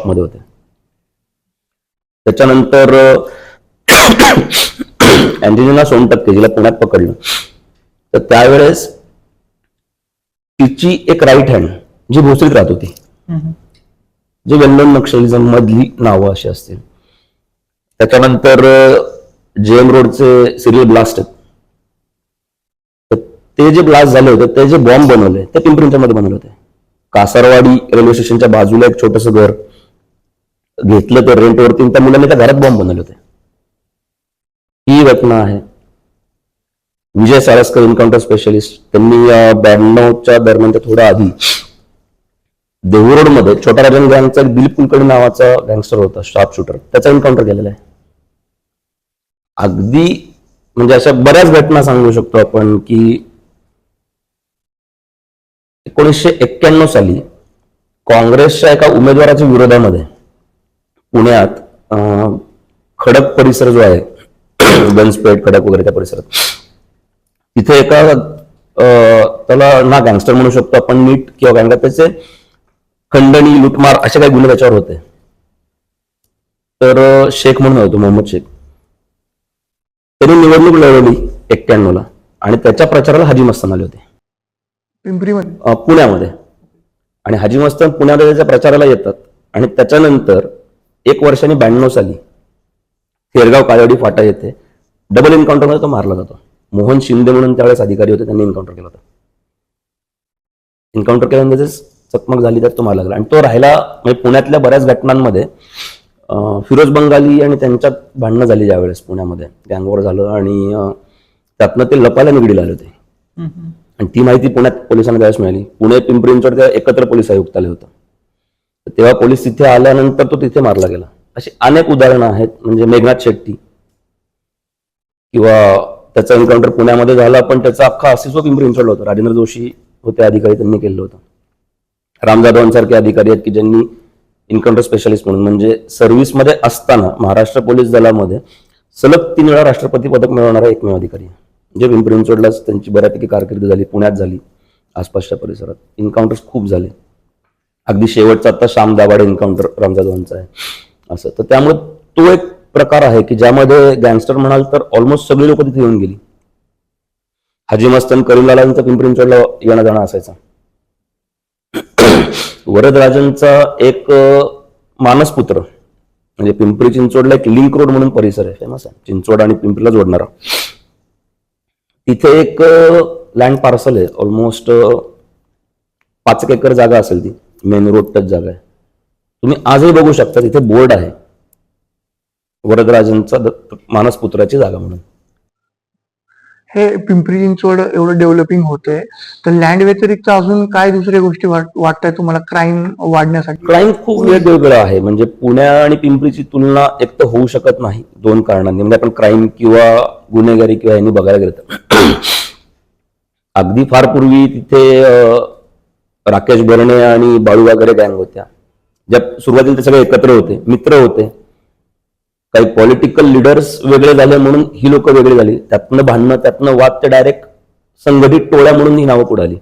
मध्ये होते. त्याच्यानंतर अँजेलिना सोनटक्के जिला पुण्यात पकडलं, तर त्यावेळेस तिची एक राईट हँड जी भोसरीत राहत होती, जे वेल नोन नक्षलिझम मधली नावं अशी असतील. त्याच्यानंतर जेएम रोडचे सिरियल ब्लास्ट आहेत, तर ते जे ब्लास्ट झाले होते, ते जे बॉम्ब बनवले ते पिंपरी मध्ये बनवले होते. कासारवाडी रेल्वे स्टेशनच्या बाजूला एक छोटंसं घर घेतलं तर रेंटवरती, त्या मुलांनी त्या घरात बॉम्ब बनवले होते. ही घटना आहे. विजय सारस्कर एन्काउंटर स्पेशलिस्ट, त्यांनी 92च्या दरम्यानच्या थोड्या आधी देहू मध्ये छोटा राजन गँगचा दिलीप कुलकर्णी नावाचा गँगस्टर होता, शार्प शूटर, त्याचा एन्काउंटर केलेला आहे. अगदी म्हणजे अशा बऱ्याच घटना सांगू शकतो आपण की 1991 साली काँग्रेसच्या एका उमेदवाराच्या विरोधामध्ये पुण्यात खडक परिसर जो आहे, गंजपेठ खडक वगैरे त्या परिसरात, तिथे एका त्याला ना गँगस्टर म्हणू शकतो आपण नीट किंवा गँग, त्याचे खंडणी लुटमार असे काही गुन्हे त्याच्यावर होते. तर शेख म्हणून होतो, मोहम्मद शेख, त्यांनी निवडणूक लढवली 91ला आणि त्याच्या प्रचाराला हाजी मस्तान आले होते पिंपरीमध्ये, पुण्यामध्ये. आणि हाजी मस्तान पुण्यामध्ये त्याच्या प्रचाराला येतात आणि त्याच्यानंतर 1 वर्षांनी 92 साली थेरगाव काळेवाडी फाटा येथे डबल एन्काउंटरमध्ये तो मारला जातो. मोहन शिंदे म्हणून त्यावेळेस अधिकारी होते, त्यांनी एन्काउंटर केलं होतं. एन्काउंटर केल्यानंतर चकमक झाली, तर तो मारला गेला. आणि तो राहिला म्हणजे पुण्यातल्या बऱ्याच घटनांमध्ये फिरोज बंगाली आणि त्यांच्यात भांडणं झाली ज्यावेळेस पुण्यामध्ये गँगवॉर झालं, आणि त्यातनं ते लपायला निगडीला आले होते. आणि ती माहिती पुण्यात पोलिसांना त्यावेळेस मिळाली. पुणे पिंपरी चिंचवड एकत्र पोलीस आयुक्त आले होते, तेव्हा पोलीस तिथे आल्यानंतर तो तिथे मारला गेला. अशी अनेक उदाहरणं आहेत. म्हणजे मेघनाथ शेट्टी, किंवा त्याचा एन्काउंटर पुण्यामध्ये झाला, पण त्याचा अख्खा अस्तित्व पिंपरी चिंचवडला होतं. राजेंद्र जोशी होते अधिकारी, त्यांनी केलं होतं. राम जाधवांसारखे अधिकारी आहेत की ज्यांनी एन्काउंटर स्पेशलिस्ट म्हणून, म्हणजे सर्व्हिसमध्ये असताना महाराष्ट्र पोलीस दलामध्ये सलग 3 वेळा राष्ट्रपती पदक मिळवणारा एकमेव अधिकारी आहे. जे पिंपरी चिंचवडलाच त्यांची बऱ्यापैकी कारकीर्द झाली, पुण्यात झाली, आसपासच्या परिसरात एन्काउंटर्स खूप झाले. अगदी शेवटचा आता श्याम दाभाडे एन्काउंटर राम जाधवांचा आहे असं. तर त्यामुळे तो एक प्रकार आहे की ज्यामध्ये गँगस्टर म्हणाल तर ऑलमोस्ट सगळी लोक तिथे येऊन गेली. हाजी मस्तान, करीमलालांचा पिंपरी चिंचवडला येणं जाणं असायचा. वरदराजांचा एक मानसपुत्र, म्हणजे पिंपरी चिंचवडला एक लिंक रोड म्हणून परिसर आहे, फेमस आहे, चिंचवड आणि पिंपरीला जोडणारा. तिथे एक लँड पार्सल आहे, ऑलमोस्ट 5 एकर जागा असेल, ती मेन रोड टच जागा आहे. तुम्ही आजही बघू शकता, तिथे बोर्ड आहे वरदराजांचा मानसपुत्राची जागा म्हणून. हे पिंपरी चिंचवड एवढं डेव्हलपिंग होतंय, तर लँड व्यतिरिक्त अजून काय दुसऱ्या गोष्टी वाटताय तुम्हाला क्राईम वाढण्यासाठी? क्राईम खूप वेगवेगळं आहे. म्हणजे पुण्या आणि पिंपरीची तुलना एक तर होऊ शकत नाही 2 कारणांनी. म्हणजे आपण क्राईम किंवा गुन्हेगारी किंवा यांनी बघायला गेलं तर अगदी फार पूर्वी तिथे राकेश बर्णे आणि बाळू वगैरे गँग होत्या, ज्या सुरुवातीला ते सगळे एकत्र होते, मित्र होते. काही पॉलिटिकल लिडर्स वेगळे झाले म्हणून ही लोक वेगळी झाली, त्यातनं भांडणं, त्यातनं वाद, ते डायरेक्ट संघटित टोळ्या म्हणून ही नावं पुढे आली.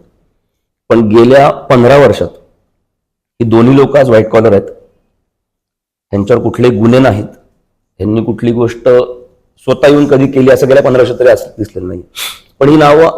पण गेल्या 15 वर्षात ही दोन्ही लोक आज व्हाईट कॉलर आहेत, त्यांच्यावर कुठले गुन्हे नाहीत, त्यांनी कुठली गोष्ट स्वतः येऊन कधी केली असं गेल्या 15 वर्षात तरी असं दिसलेलं नाही. पण ही नावं